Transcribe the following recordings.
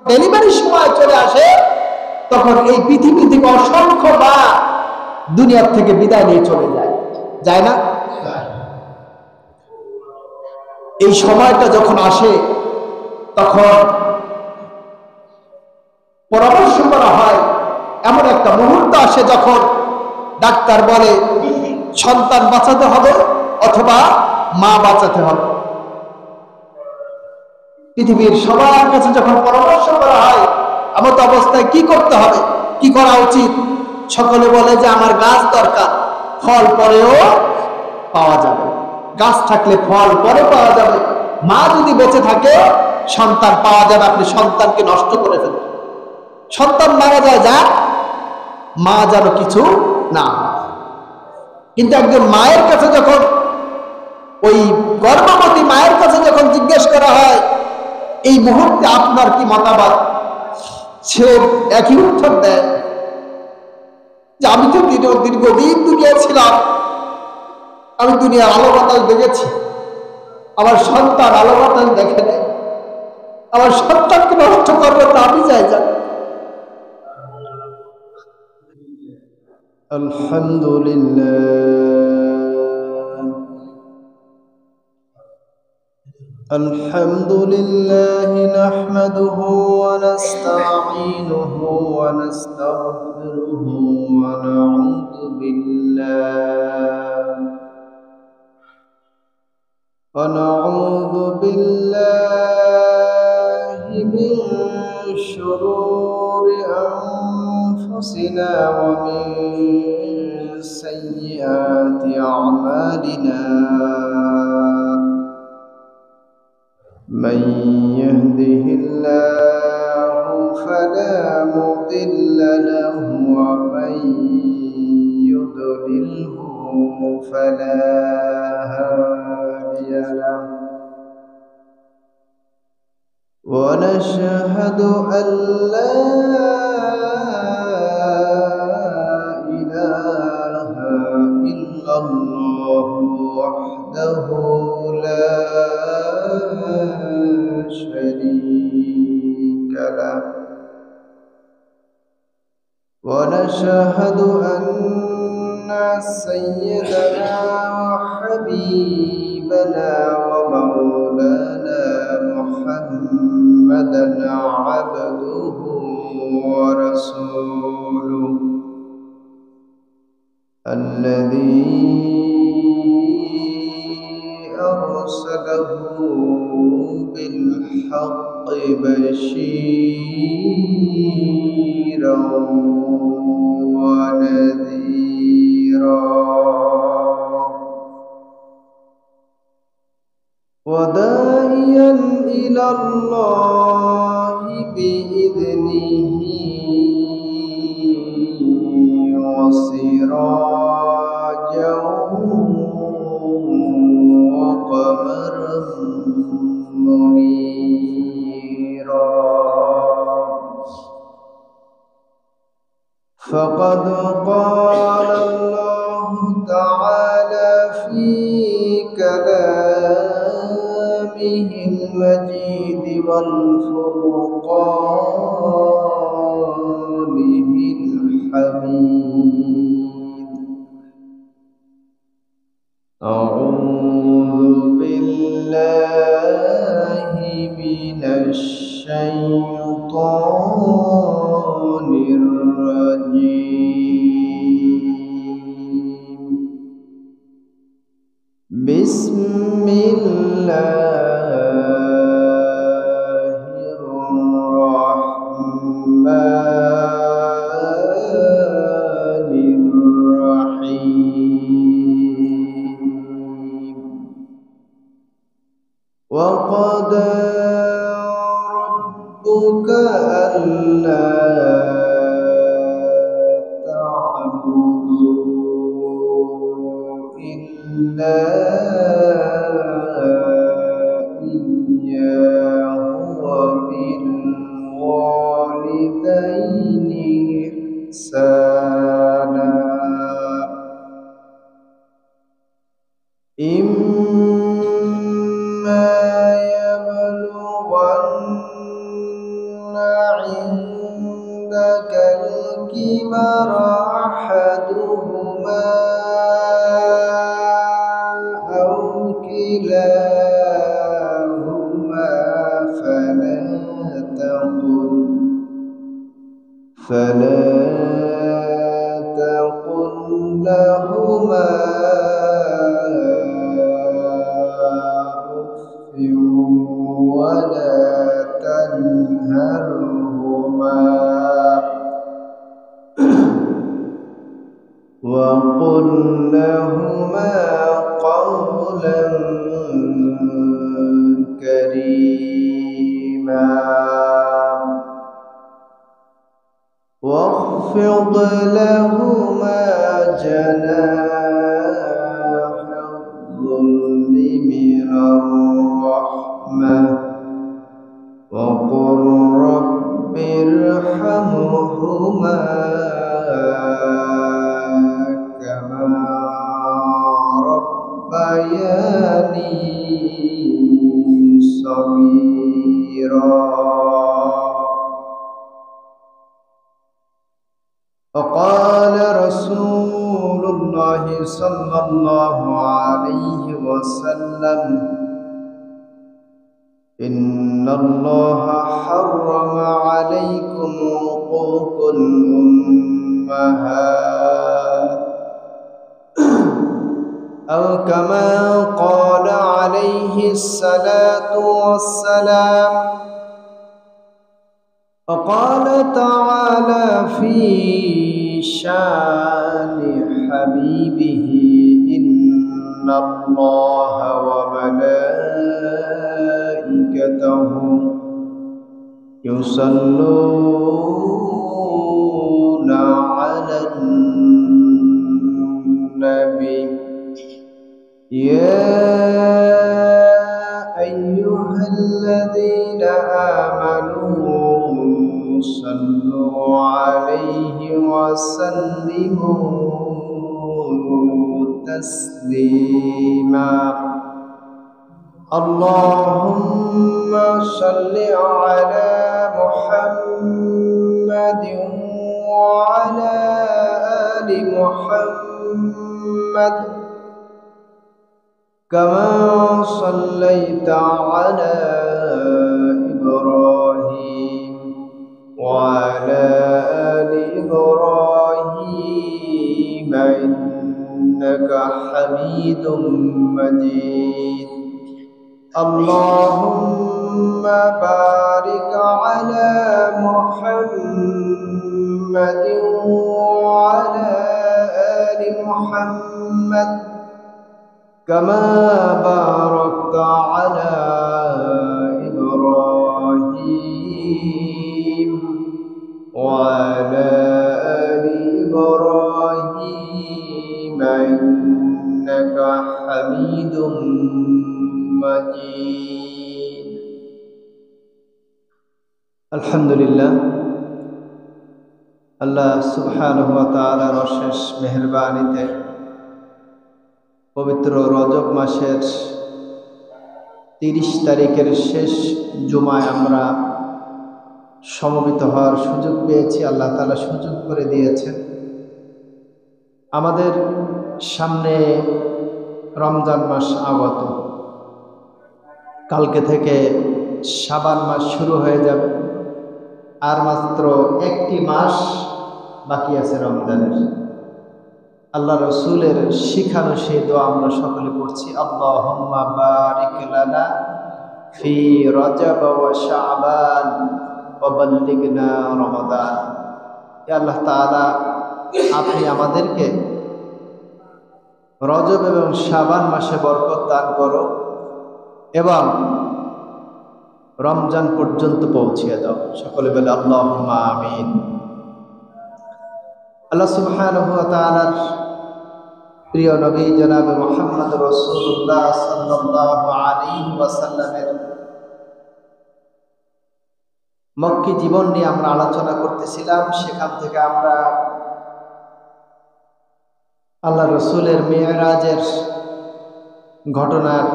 ডেলিভারির সময় চলে আসে, তখন এই পৃথিবী থেকে অসংখ্য মা দুনিয়ার থেকে বিদায় নিয়ে চলে যায়, যায় না? এই সময়টা যখন আসে তখন পরামর্শ করা হয়, এমন একটা মুহূর্ত আসে যখন ডাক্তার বলে সন্তান বাঁচাতে হবে অথবা মা বাঁচাতে হবে। পৃথিবীর সবার কাছে যখন পরামর্শ করা হয় এমত অবস্থায় কি করতে হবে, কি করা উচিত, সকলে বলে যে আমার গাছ দরকার, ফল পরেও পাওয়া যাবে, গাছ থাকলে ফল পরে পাওয়া যাবে, মা যদি বেঁচে থাকে সন্তান পাওয়া যাবে, আপনি সন্তানকে নষ্ট করে ফেলবেন, সন্তান মারা যায় যা, মা যেন কিছু না। কিন্তু একজন মায়ের কাছে যখন, ওই গর্ভবতী মায়ের কাছে যখন জিজ্ঞেস করা হয় এই মুহূর্তে আপনার কি মতামত, সে একই উত্তর দেয় যে আমি তো দীর্ঘদিন দুনিয়া ছিলাম, আমি দুনিয়ার আলো বাতাস দেখেছি, আমার সন্তান আলো বাতাস দেখে নেয়, আমার সন্তানকে নষ্ট করবো তা আমি চাই না। الحمد لله نحمده ونستعينه ونستغفره ونعوذ بالله من شرور أنفسنا ومن سيئات أعمالنا، من يهده الله فلا مضل له ومن يضلله فلا هادي له، ونشهد أن لا إله إلا الله وحده لا شريك له، ونشهد أن سيدنا وحبيبنا ومولانا محمدا عبده ورسوله الذي أرسله بالحق بشيرا ونذيرا وداعيا إلى الله بإذنه وسراجا وقمرا منيرا، فقد قال الله تعالى في كلامه المجيد والفرقانه الحميد: أعوذ بالله من الشيطان الرجيم، بسم الله الرحمن الرحيم: وقضى ربك ألا تعبدوا إلا إياه وبالوالدين إحسانا، إما يبلغن عندك الكبر أحدهما أو كلاهما فلا تقل لهما أف ولا تنهرهما وقل لهما قولا كريما واخفض لهما جناح الذل من الرحمة وقل رب ارحمهما كما ربياني صغيرا. وقال رسول الله صلى الله عليه وسلم إن الله حرم عليكم حقوق الأمهات أو كما قال عليه الصلاة والسلام. وقال تعالى في شان حبيبه إن الله وملائكته يصلون على النبي يا أيها الذين آمنوا صلوا عليه وسلموا تسليما. اللهم صل على محمد وعلى آل محمد كما صليت على إبراهيم وعلى آل إبراهيم إنك حميد مجيد. اللهم بارك على محمد وعلى آل محمد كما باركت على إبراهيم وعلى آل إبراهيم إنك حميد مجيد. الحمد لله আল্লাহ সুবহানাহু ওয়া তাআলার অশেষ মেহেরবানিতে পবিত্র রজব মাসের 30 তারিখের শেষ জুমায় আমরা সমবেত হওয়ার সুযোগ পেয়েছি। আল্লাহ তাআলা সুযোগ করে দিয়েছেন। আমাদের সামনে রমজান মাস আগত, কালকে থেকে শাবান মাস শুরু হয়ে যাবে, আর মাত্র একটি মাস বাকি আছে রমজানের। আল্লাহ রসুলের শিখানো সেই দোয়া আমরা সকলে পড়ছি, আল্লাহুম্মা বারিক লানা ফি রজব ওয়া শাবান ওয়া বাল্লিগনা রমাদান। হে আল্লাহ তাআলা, আপনি আমাদেরকে রজব এবং শাবান মাসে বরকত দান করো এবং রমজান পর্যন্ত পৌঁছিয়ে দাও। সকলে বলে আল্লাহুম্মা আমিন। আল্লাহ সুবহানাহু ওয়া তাআলার প্রিয় নবী জনাবে মুহাম্মদ রাসূলুল্লাহ সাল্লাল্লাহু আলাইহি ওয়াসাল্লামের মক্কি জীবন নিয়ে আমরা আলোচনা করতেছিলাম। সেখান থেকে আমরা আল্লাহ রসুলের মেরাজের ঘটনার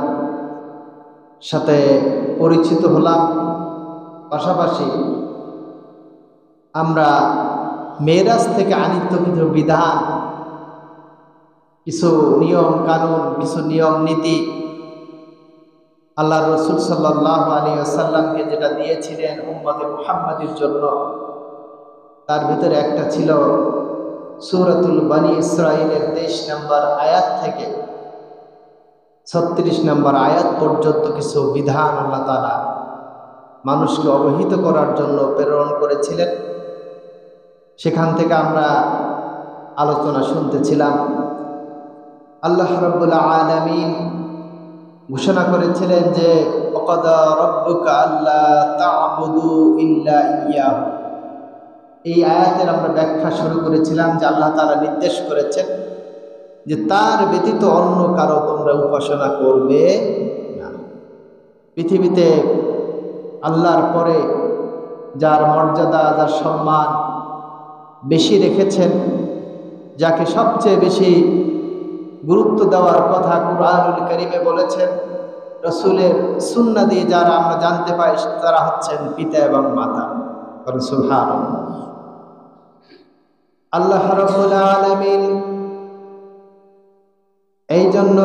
সাথে পরিচিত হলাম। পাশাপাশি আমরা মেরাজ থেকে আনিত কিছু বিধান, কিছু নিয়ম কানুন, কিছু নিয়ম নীতি আল্লাহ রসুল সাল্লাল্লাহু আলাইহি ওয়াসাল্লামকে যেটা দিয়েছিলেন উম্মতে মুহাম্মাদের জন্য, তার ভিতরে একটা ছিল সূরাতুল বনী ইসরাঈলের 23 নম্বর আয়াত থেকে 36 নম্বর আয়াত পর্যন্ত কিছু বিধান আল্লাহ তাআলা মানুষকে অবহিত করার জন্য প্রেরণ করেছিলেন। সেখান থেকে আমরা আলোচনা শুনতেছিলাম। আল্লাহ রাব্বুল আলামিন ঘোষণা করেছিলেন যে ওয়াকাদা রাব্বুকা আল্লা তা'বুদু ইল্লা ইয়্যাহু। এই আয়াতের আমরা ব্যাখ্যা শুরু করেছিলাম যে আল্লাহ তাআলা নির্দেশ করেছেন যে তার ব্যতীত অন্য কারো তোমরা উপাসনা করবে না। পৃথিবীতে আল্লাহর পরে যার মর্যাদা, যার সম্মান বেশি রেখেছেন, যাকে সবচেয়ে বেশি গুরুত্ব দেওয়ার কথা কুরআনুল কারীমে বলেছেন, রাসূলের সুন্নাহ দিয়ে যারা আমরা জানতে পাই তারা হচ্ছেন পিতা এবং মাতা। সুবহানাল্লাহ। আল্লাহ রাব্বুল আলামিন এই জন্য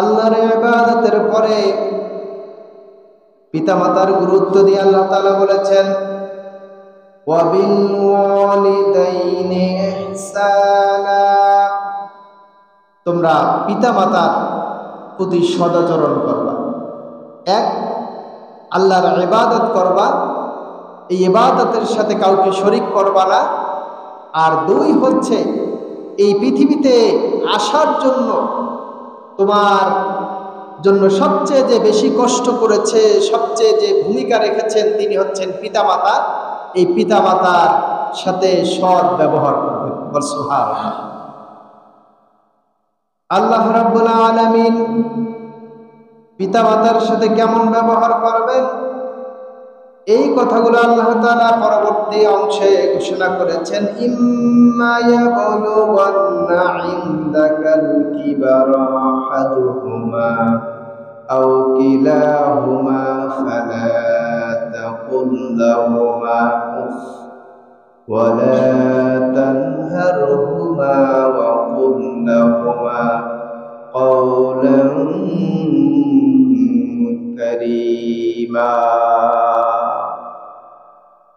আল্লাহর ইবাদতের পরে পিতামাতার গুরুত্ব দিয়ে আল্লাহ তাআলা বলেছেন ওয়াবিল ওয়ালিদাইনি ইহসানা, তোমরা পিতামাতার প্রতি সদাচরণ করবা। এক, আল্লাহর ইবাদত করবা, এই ইবাদতের সাথে কাউকে শরীক করবা না। আর দুই হচ্ছে এই পৃথিবীতে আসার জন্য তোমার জন্য সবচেয়ে যে বেশি কষ্ট করেছে, সবচেয়ে যে ভূমিকা রেখেছেন তিনি হচ্ছেন পিতামাতা। এই পিতামাতার সাথে সৎ ব্যবহার করবে। সুবহানাল্লাহ। আল্লাহ রাব্বুল আলামিন পিতামাতার সাথে কেমন ব্যবহার করবেন এই কথাগুলো আল্লাহ তাআলা পরবর্তী অংশে ঘোষণা করেছেন। ইম্মা ইয়াবলুগান্না ইনদাকাল কিবারা আহাদুহুমা আও কিলাহুমা ফালা তাকুল লাহুমা উফ ওয়ালা তানহারহুমা ওয়া কুল লাহুমা কওলান কারীমা।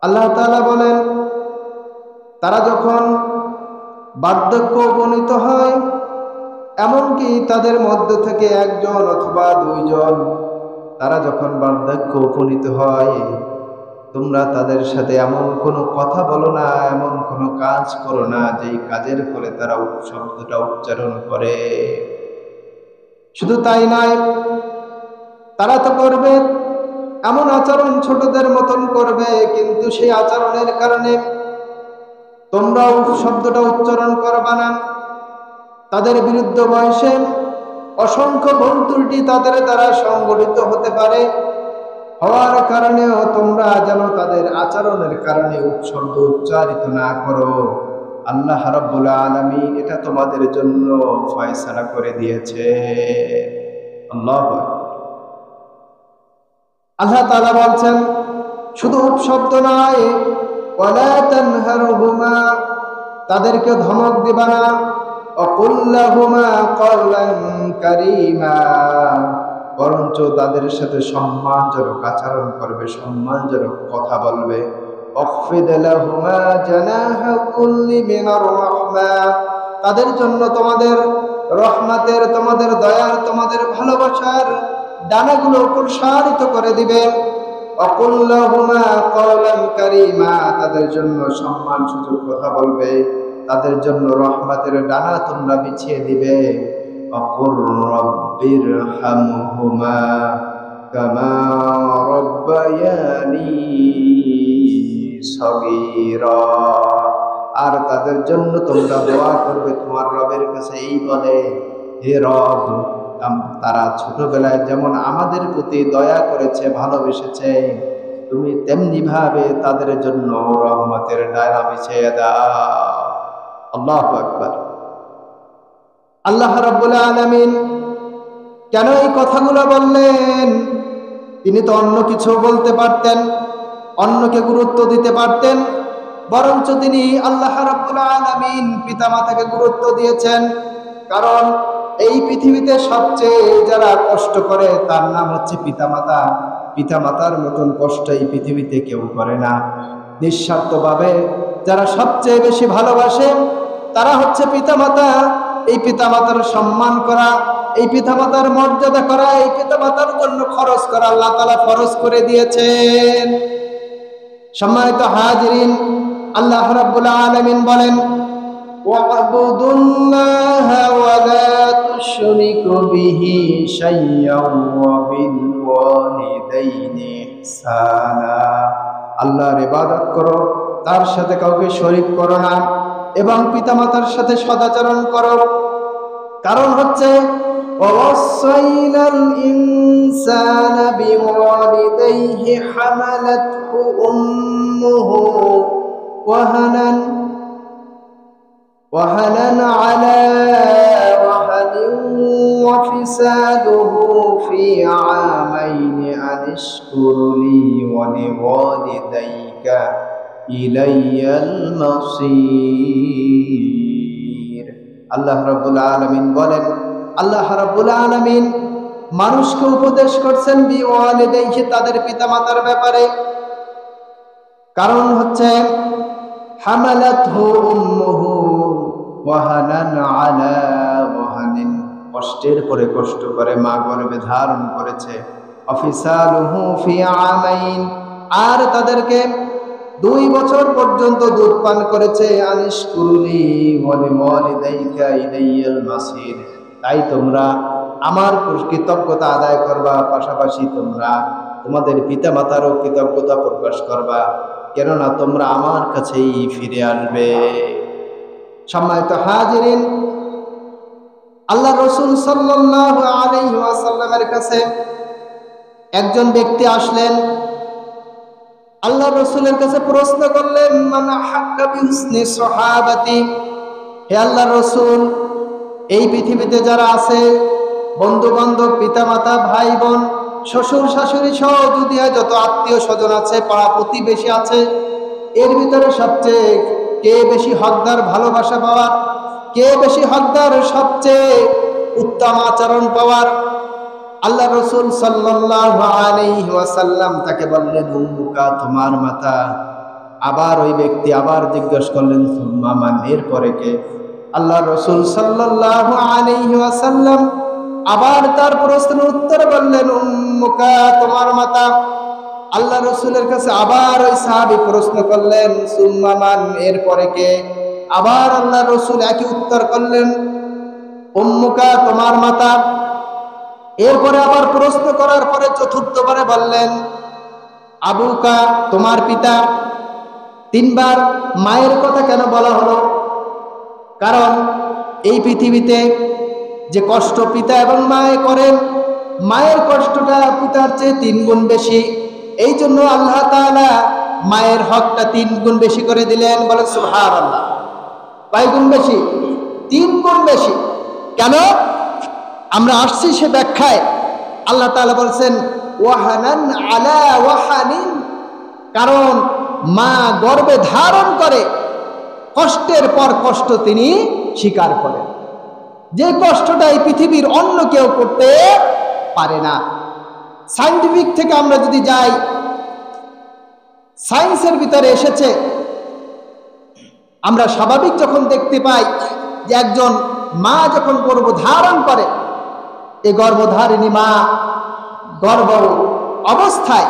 আল্লাহ তাআলা বলেন, তারা যখন বার্ধক্য উপনীত হয়, এমনকি তাদের মধ্য থেকে একজন অথবা দুইজন, তারা যখন বার্ধক্য উপনীত হয়, তোমরা তাদের সাথে এমন কোনো কথা বলো না, এমন কোনো কাজ করো না যেই কাজের ফলে তারা শব্দটা উচ্চারণ করে। শুধু তাই নয়, তারা তো করবে এমন আচরণ ছোটদের মতন করবে, কিন্তু সেই আচরণের কারণে তোমরাও শব্দটা উচ্চারণ করবা না। তাদের বিরুদ্ধ বয়সে অসংখ্য ভুল ত্রুটি তাদের দ্বারা সংঘটিত হতে পারে, হওয়ার কারণেও তোমরা যেন তাদের আচরণের কারণে শব্দ উচ্চারিত না করো। আল্লাহ রাব্বুল আলামিন এটা তোমাদের জন্য ফয়সালা করে দিয়েছে। আল্লাহু আকবার। আল্লাহ তাআলা বলছেন শুধু উপশব্দ নয়, ওয়ালা তানহারহুমা, তাদেরকে ধমক দিবা না, ওয়াকুল লাহুমা কওলান কারীমা, বরঞ্চ তাদের সাথে সম্মানজনক আচরণ করবে, সম্মানজনক কথা বলবে। ওয়াখফিদ লাহুমা জানাহা কুল্লি মিনার রাহমা, তাদের জন্য তোমাদের রহমতের, তোমাদের দয়ার, তোমাদের ভালোবাসার ডানাগুলো প্রসারিত করে দিবে। ওয়াকুল লাহুমা কওলান কারীমা, তাদের জন্য সম্মানসূচক কথা বলবে, তাদের জন্য রহমতের ডানা তোমরা বিছিয়ে দিবে। ওয়াকুর রাব্বিরহামহুমা কামা রাব্বায়ানি সগীরা, আর তাদের জন্য তোমরা দোয়া করবে তোমার রবের কাছে এই বলে, হে রব, তারা ছোটবেলায় যেমন আমাদের প্রতি দয়া করেছে, ভালোবেসেছে, তুমি তেমনি ভাবে তাদের জন্য রহমতের ডানা বিছিয়ে দাও। আল্লাহু আকবার। আল্লাহ রাব্বুল আলামিন কেন এই কথাগুলো বললেন? তিনি তো অন্য কিছু বলতে পারতেন, অন্যকে গুরুত্ব দিতে পারতেন, বরঞ্চ তিনি আল্লাহ রাব্বুল আলামিন পিতামাতাকে গুরুত্ব দিয়েছেন। কারণ এই পৃথিবীতে সবচেয়ে যারা কষ্ট করে তার নাম হচ্ছে পিতামাতা। পিতামাতার মতন কষ্ট এই পৃথিবীতে কেউ করে না। নিঃস্বার্থভাবে যারা সবচেয়ে বেশি ভালোবাসে তারা হচ্ছে পিতামাতা। এই পিতামাতার সম্মান করা, এই পিতামাতার মর্যাদা করা, এই পিতামাতার জন্য খরচ করা আল্লাহ তাআলা ফরজ করে দিয়েছেন। সম্মানিত হাজিরিন, আল্লাহ রাব্বুল আলামিন বলেন, ওয়া'বুদুল্লাহা ওয়া লা তুশরিকু বিহি শাইয়্যান ওয়া বিল ওয়ালিদাইনি ইহসানা। আল্লাহর ইবাদত করো, তার সাথে কাউকে শরীক করো না, এবং পিতামাতার সাথে সদাচরণ করো। কারণ হচ্ছে ওয়াসাইনাল ইনসানা বিওয়ালিদাইহি হামালাতহু উম্মুহু ওয়াহানান আলা ওয়াহানিন ওয়া ফিসালুহু ফি আমাইনি আনিশকুর লি ওয়া লিওয়ালিদাইকা ইলাইয়াল মাসির। আল্লাহ রাব্বুল আলামিন বলেন, আল্লাহ রাব্বুল আলামিন মানুষকে উপদেশ করছেন বিওয়ালিদাইহি, তাদের পিতামাতার ব্যাপারে। কারণ হচ্ছে হামালাতহু উম্মুহু ওয়াহানান আলা ওয়াহানিন, কষ্টের পরে কষ্ট করে মা গর্ভে ধারণ করেছে। অফিসালুহু ফি আমাইন, আর তাদেরকে 2 বছর পর্যন্ত দুধ পান করেছে। আনিশকুরলি ওয়া লিওয়ালিদাইকা ইলাইয়াল মাসির, তাই তোমরা আমার কৃতজ্ঞতা আদায় করবা, পাশাপাশি তোমরা তোমাদের পিতামাতারও কৃতজ্ঞতা প্রকাশ করবা, কেননা তোমরা আমার কাছেই ফিরে আসবে। সম্মানিত হাজিরিন, আল্লাহ রাসূল সাল্লাল্লাহু আলাইহি ওয়াসাল্লামের কাছে একজন ব্যক্তি আসলেন। আল্লাহ রাসূলের কাছে প্রশ্ন করলেন, মান হাক্কা বিহুসনি সাহাবাতি, হে আল্লাহ রাসূল, এই পৃথিবীতে যারা আছে, বন্ধু বান্ধব, পিতামাতা, ভাই বোন, শ্বশুর শাশুড়ি সহ দুনিয়ায় যত আত্মীয় স্বজন আছে, পাড়া প্রতিবেশী আছে, এর ভিতরে সবচেয়ে কে বেশি হকদার ভালোবাসা পাওয়ার, কে বেশি হকদার সবচেয়ে উত্তম আচরণ পাওয়ার? আল্লাহ রাসূল সাল্লাল্লাহু আলাইহি ওয়াসাল্লাম তাকে বললেন, উম্মুকা, তোমার মাতা। আবার ওই ব্যক্তি আবার জিজ্ঞাসা করলেন, সুম্মা মান, এরপরে কে? আল্লাহ রাসূল সাল্লাল্লাহু আলাইহি ওয়াসাল্লাম আবার তার প্রশ্নের উত্তর বললেন, উম্মুকা, তোমার মাতা। আল্লাহ রাসূলের কাছে আবার ওই সাহাবী প্রশ্ন করলেন, সুম্মা মান, এরপরে কে? আবার আল্লাহ রাসূল একই উত্তর করলেন, উম্মুকা, তোমার মাতা। এরপরে আবার প্রশ্ন করার পরে চতুর্থবারে বললেন, আবুকা, তোমার পিতা। 3 বার মায়ের কথা কেন বলা হলো? কারণ এই পৃথিবীতে যে কষ্ট পিতা এবং মায়ে করেন, মায়ের কষ্টটা পিতার চেয়ে 3 গুণ বেশি। এই জন্য আল্লাহ তাআলা মায়ের হকটা 3 গুণ বেশি করে দিলেন। বলে সুবহানাল্লাহ। কয় গুণ বেশি? 3 গুণ বেশি। কেন? আমরা আসছি সে ব্যাখ্যায়। আল্লাহ তাআলা বলছেন, ওয়াহানান আলা ওয়াহানিন, কারণ মা গর্ভে ধারণ করে, কষ্টের পর কষ্ট তিনি স্বীকার করেন, যে কষ্টটা এই পৃথিবীর অন্য কেউ করতে পারে না। সায়েন্টিফিক থেকে আমরা যদি যাই, সায়েন্সের ভিতরে এসেছে, আমরা স্বাভাবিক যখন দেখতে পাই যে একজন মা যখন গর্ভধারণ করে, এই গর্ভধারিণী মা গর্ভ অবস্থায়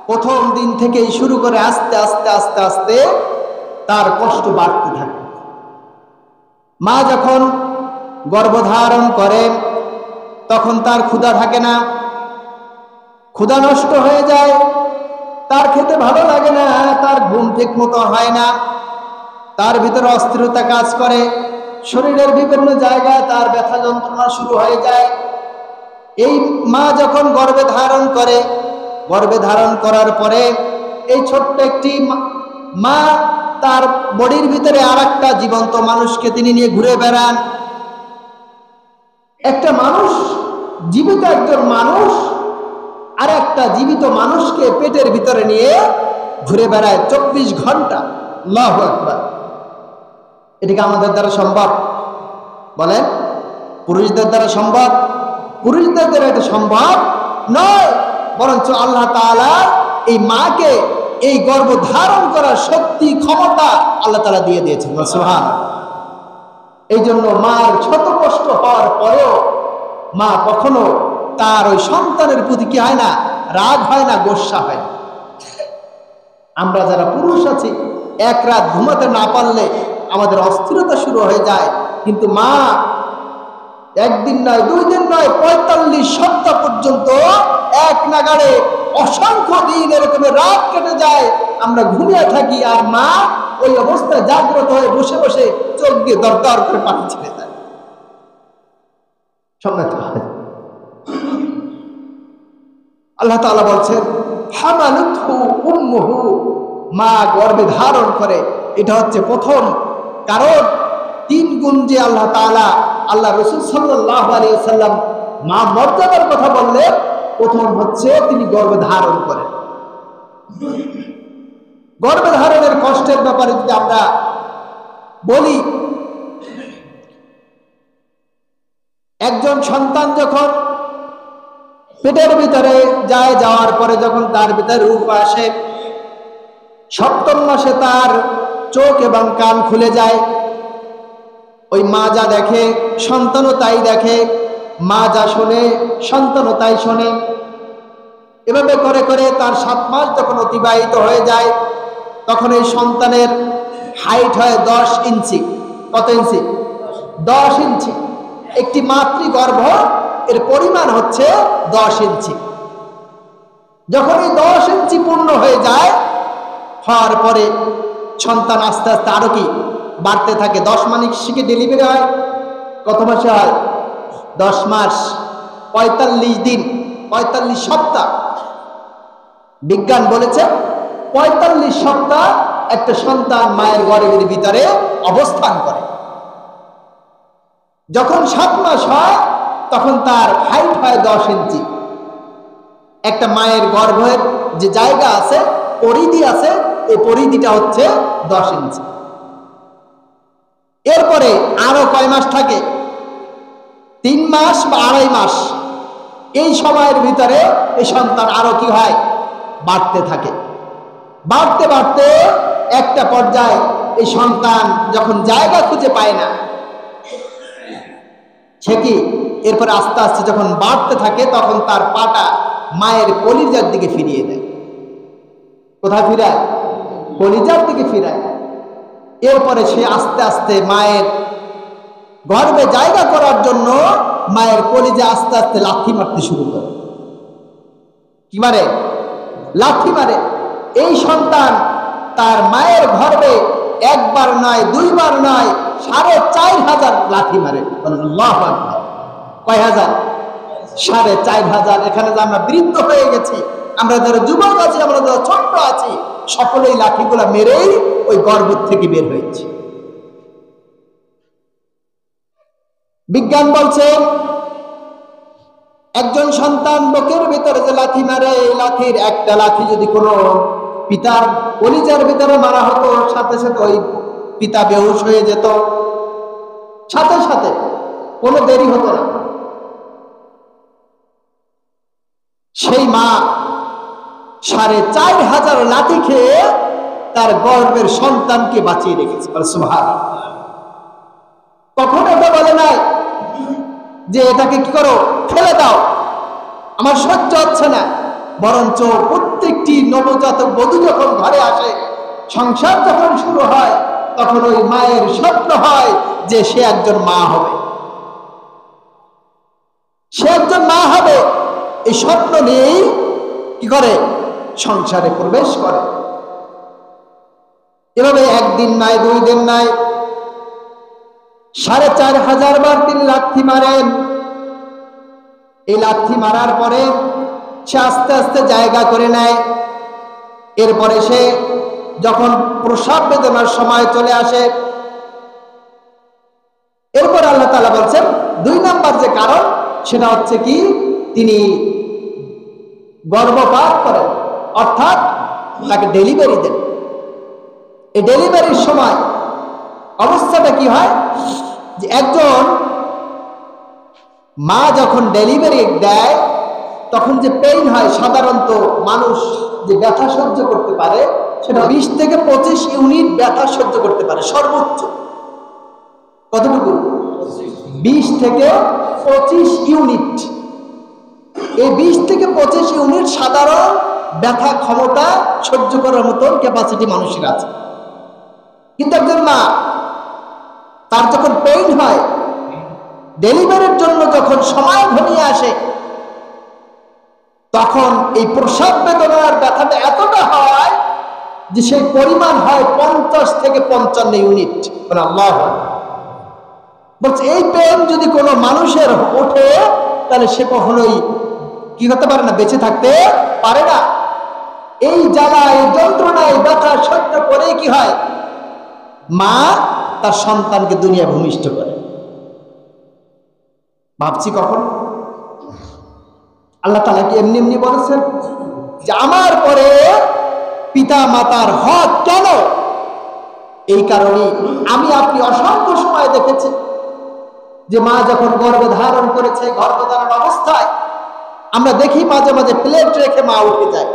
প্রথম দিন থেকেই শুরু করে আস্তে আস্তে আস্তে আস্তে তার কষ্ট বাড়তে থাকে। মা যখন গর্ভধারণ করে তখন তার ক্ষুধা থাকে না, ক্ষুধা নষ্ট হয়ে যায়, তার খেতে ভালো লাগে না, তার ঘুম ঠিক মতো হয় না, তার ভিতরে অস্থিরতা কাজ করে, শরীরের বিভিন্ন জায়গায় তার ব্যথা যন্ত্রণা শুরু হয়ে যায়। এই মা যখন গর্ভে ধারণ করে, গর্ভে ধারণ করার পরে এই ছোট্ট একটি মা তার বডির ভিতরে আরেকটা জীবন্ত মানুষকে তিনি নিয়ে ঘুরে বেড়ান। একটা মানুষ, জীবিত একজন মানুষ আর একটা জীবিত মানুষকে পেটের ভিতরে নিয়ে ঘুরে বেড়ায় 24 ঘন্টা। আল্লাহু আকবার। এটিকে আমাদের দ্বারা সম্ভব? বলেন, পুরুষদের দ্বারা সম্ভব? পুরুষদের দ্বারা এটা সম্ভব নয়, বরঞ্চ আল্লাহ তাআলা এই মাকে এই গর্ভ ধারণ করার শক্তি ক্ষমতা আল্লাহ তাআলা দিয়ে দিয়েছেন। সুবহানাল্লাহ। এই জন্য মার শত কষ্ট হওয়ার পরেও মা কখনো তার ওই সন্তানের প্রতি কি হয় না, রাগ হয় না, গোস্সা হয় না। আমরা যারা পুরুষ আছি, এক রাত ঘুমাতে না পারলে আমাদের অস্থিরতা শুরু হয়ে যায়, কিন্তু মা একদিন নয়, 2 দিন নয়, 45 সপ্তাহ পর্যন্ত এক নাগাড়ে অসংখ্য দিন এরকম রাত কেটে যায়, আমরা ঘুমিয়ে থাকি, আর মা ওই অবস্থায় জাগ্রত হয়ে বসে বসে চোখ দিয়ে দরদর করে পানি ছেড়ে যায়। সম্মানিত ভাই, আল্লাহ তাআলা বলছেন হামালাতহু উম্মুহু, মা গর্ভে ধারণ করে। এটা হচ্ছে প্রথম কারণ। 3 গুণ যে আল্লাহ তাআলা, আল্লাহ রাসূল সাল্লাল্লাহু আলাইহি ওয়াসাল্লাম মা মর্যাদার কথা বললেন, প্রথম হচ্ছে তিনি গর্ভে ধারণ করেন। গর্ভে ধারণের কষ্টের ব্যাপারে যদি আমরা বলি, একজন সন্তান যখন পেটের ভিতরে যায়, যাওয়ার পরে যখন তার ভিতরে রূপ আসে, 7ম মাসে তার চোখ এবং কান খুলে যায়। ওই মা যা দেখে সন্তানও তাই দেখে, মা যা শোনে সন্তানও তাই শোনে। এভাবে করে করে তার 7 মাস যখন অতিবাহিত হয়ে যায়, তখন এই সন্তানের হাইট হয় 10 ইঞ্চি। কত ইঞ্চি? 10 ইঞ্চি। একটি মাতৃগর্ভ এর পরিমাণ হচ্ছে 10 ইঞ্চি। যখন এই 10 ইঞ্চি পূর্ণ হয়ে যায়, হওয়ার পরে সন্তান আস্তে আস্তে আরো কি বাড়তে থাকে। 10 মাসে ডেলিভারি হয়। কত মাসে হয়? 10 মাস 45 দিন, 45 সপ্তাহ। বিজ্ঞান বলেছে 45 সপ্তাহ একটা সন্তান মায়ের গর্ভের ভিতরে অবস্থান করে। যখন 7 মাস হয়, তখন তার হাইট হয় 10 ইঞ্চি। একটা মায়ের গর্ভের যে জায়গা আছে, পরিধি আছে, এই পরিধিটা হচ্ছে 10 ইঞ্চি। এরপরে আরো কয় মাস থাকে? 3 মাস বা 2.5 মাস। এই সময়ের ভিতরে এই সন্তান আরো কি হয়? বাড়তে থাকে। বাড়তে বাড়তে একটা পর্যায়ে এই সন্তান যখন জায়গা খুঁজে পায় না, সে কি এরপরে আস্তে আস্তে যখন বাড়তে থাকে, তখন তার পাটা মায়ের কলিজার দিকে ফিরিয়ে দেয়। কোথায় ফিরায়? কলিজার দিকে ফিরায়। এরপরে সে আস্তে আস্তে মায়ের গর্ভে জায়গা করার জন্য মায়ের কলিজা আস্তে আস্তে লাথি মারতে শুরু করে। কি মারে? লাথি মারে। এই সন্তান তার মায়ের গর্ভে 1 বার নয়, 2 বার নয়, 4,500 লাথি মারে। আল্লাহু আকবার। কয় হাজার? 4,500। এখানে যে আমরা বৃদ্ধ হয়ে গেছি, আমরা যারা যুবক আছি, আমরা যারা ছোট্ট আছি, সকলেই লাঠিগুলা মেরেই ওই গর্ভ থেকে বের হয়েছে। বিজ্ঞান বলছে একজন সন্তান বুকের ভিতরে যে লাথি মারে, এই লাথির একটা লাথি যদি কোনো পিতার কলিজার ভিতরে মারা হতো, সাথে সাথে ওই পিতা বেহুশ হয়ে যেত, সাথে সাথে, কোনো দেরি হতো না। সেই মা 4,500 লাথি খেয়ে তার গর্ভের সন্তানকে বাঁচিয়ে রেখেছে। সুবহানাল্লাহ। কখনো এটা বলে নাই যে এটাকে কি করো, ফেলে দাও, আমার সহ্য হচ্ছে না। বরঞ্চ প্রত্যেকটি নবজাতক বধূ যখন ঘরে আসে, সংসার যখন শুরু হয়, তখন ওই মায়ের স্বপ্ন হয় যে সে একজন মা হবে, সে একজন মা হবে। এই স্বপ্ন নিয়েই কি করে? সংসারে প্রবেশ করে। এভাবে 1 দিন নয়, 2 দিন নয়, 4,500 বার তিনি লাথি মারেন। এই লাথি মারার পরে সে আস্তে আস্তে জায়গা করে নেয়। এরপরে সে যখন প্রসব বেদনার সময় চলে আসে, এরপর আল্লাহ তাআলা বলছেন 2 নাম্বার যে কারণ, সেটা হচ্ছে কি, তিনি গর্ভপাত করেন, অর্থাৎ তাকে ডেলিভারি দেন। এই এই ডেলিভারির সময় অবস্থাটা কি হয়, যে একজন মা যখন ডেলিভারি দেয় তখন যে পেইন হয়, সাধারণত মানুষ যে ব্যথা সহ্য করতে পারে সেটা 20 থেকে 25 ইউনিট ব্যথা সহ্য করতে পারে সর্বোচ্চ। কতটুকু? 20 থেকে 25 ইউনিট। এই 20 থেকে 25 ইউনিট সাধারণ ব্যথা ক্ষমতা সহ্য করার মতো ক্যাপাসিটি মানুষের আছে। কিন্তু একজন মা, তার যখন পেইন হয়, ডেলিভারির জন্য যখন সময় ঘনিয়ে আসে, তখন এই প্রসব বেদনার ব্যথাটা এতটা হয় যে সেই পরিমাণ হয় 50 থেকে 55 ইউনিট। আল্লাহ বলছে এই পেন যদি কোনো মানুষের ওঠে তাহলে সে কখনোই কি করতে পারে না, বেঁচে থাকতে পারে না। এই জ্বালা, এই যন্ত্রণা, এই ব্যথা সহ্য করে কি হয়, মা তার সন্তানকে দুনিয়া ভূমিষ্ঠ করে। ভাবছি কখন আল্লাহ তাআলা কি এমনি এমনি বলেছেন যে আমার পরে পিতা মাতার হক কেন? এই কারণে আমি আপনি অসংখ্য সময় দেখেছি যে মা যখন গর্ভে ধারণ করেছে, গর্ভধারণ অবস্থায় আমরা দেখি মাঝে মাঝে প্লেট রেখে মা উঠে যায়।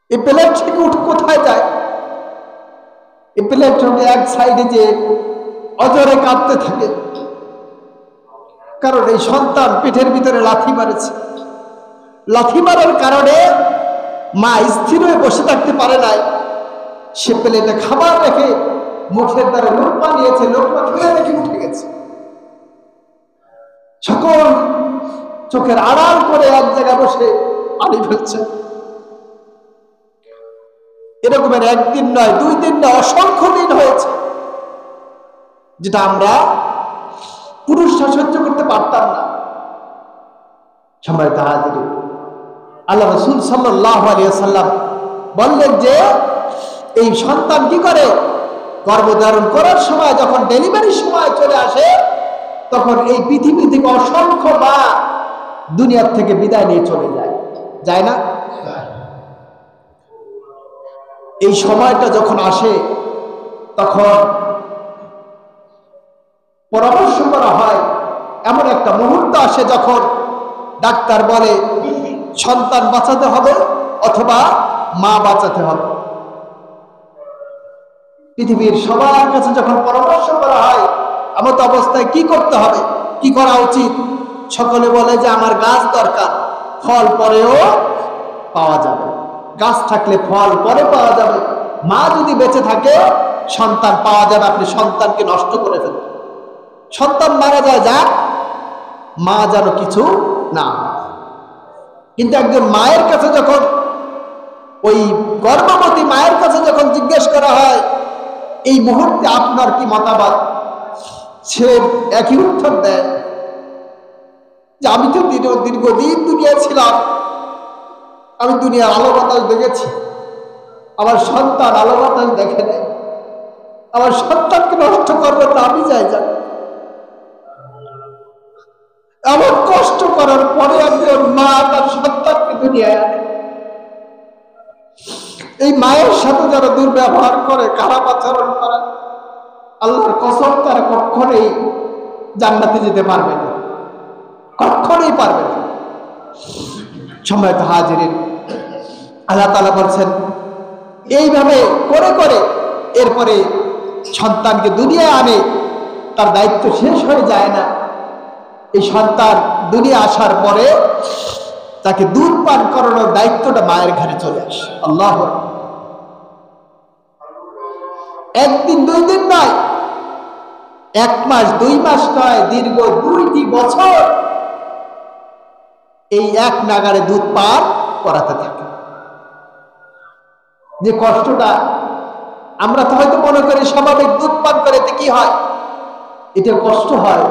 এই প্লেট থেকে উঠে কোথায় যায়? এই প্লেট রেখে এক সাইডে যে অজরে কাঁদতে থাকে, কারণ এই সন্তান পেটের ভিতরে লাথি মারেছে। লাথি মারার কারণে মা স্থির হয়ে বসে থাকতে পারে নাই, সে প্লেটে খাবার রেখে মুখের দ্বারা লোকমা নিয়েছে, লোকমা খেয়ে রেখে উঠে গেছে। সকল চোখের আড়াল করে এক জায়গায় বসে পানি ফেলছে। এরকমের একদিন নয়, 2 দিন নয়, অসংখ্য দিন হয়েছে, যেটা আমরা পুরুষরা সহ্য করতে পারতাম না। সম্মানিত হাজিরিন, আল্লাহ রাসূল সাল্লাল্লাহু আলাইহি ওয়াসাল্লাম বললেন যে এই সন্তান কি করে, গর্ভধারণ করার সময় যখন ডেলিভারির সময় চলে আসে, তখন এই পৃথিবী থেকে অসংখ্য মা দুনিয়ার থেকে বিদায় নিয়ে চলে যায়, যায় না? এই সময়টা যখন আসে তখন পরামর্শ করা হয়, এমন একটা মুহূর্ত আসে যখন ডাক্তার বলে সন্তান বাঁচাতে হবে অথবা মা বাঁচাতে হবে। পৃথিবীর সবার কাছে যখন পরামর্শ করা হয় এমত অবস্থায় কি করতে হবে, কি করা উচিত, সকলে বলে যে আমার গাছ দরকার, ফল পরেও পাওয়া যাবে। গাছ থাকলে ফল পরে পাওয়া যাবে, মা যদি বেঁচে থাকে সন্তান পাওয়া যাবে। আপনি সন্তানকে নষ্ট করে ফেলবেন, সন্তান মারা যায়, যাক, মা যেন কিছু না। কিন্তু একজন মায়ের কাছে যখন, ওই গর্ভবতী মায়ের কাছে যখন জিজ্ঞেস করা হয় এই মুহূর্তে আপনার কি মতামত, সে একই উত্তর দেয় যে আমি তো দীর্ঘদিন দুনিয়ায় ছিলাম, আমি দুনিয়ার আলো বাতাস দেখেছি, আমার সন্তান আলো বাতাস দেখে নেই, আমার সন্তানকে নষ্ট করবেন না, আমি যাই যান। এমন কষ্ট করার পরে একজন মা তার সন্তানকে দুনিয়ায় আনে। এই মায়ের সাথে যারা দুর্ব্যবহার করে, খারাপ আচরণ করে, আল্লাহর কসম তারা কখনোই জান্নাতে যেতে পারবে না, কখনোই পারবে না। সম্মানিত হাজিরিন, আল্লাহ তাআলা বলছেন এইভাবে করে করে এরপরে সন্তানকে দুনিয়ায় আনে, তার দায়িত্ব শেষ হয়ে যায় না। এই সন্তান দুনিয়া আসার পরে তাকে দুধ পান করানোর দায়িত্বটা মায়ের ঘরে চলে আসে। আল্লাহ, একদিন 2 দিন নয়, 1 মাস 2 মাস নয়, দীর্ঘ 2টি বছর এই এক নাগারে দুধ পান করাতে থাকে। যে কষ্টটা আমরা তো হয়তো মনে করি স্বাভাবিক দুধ পান করে কি হয়, এটা কষ্ট হয়।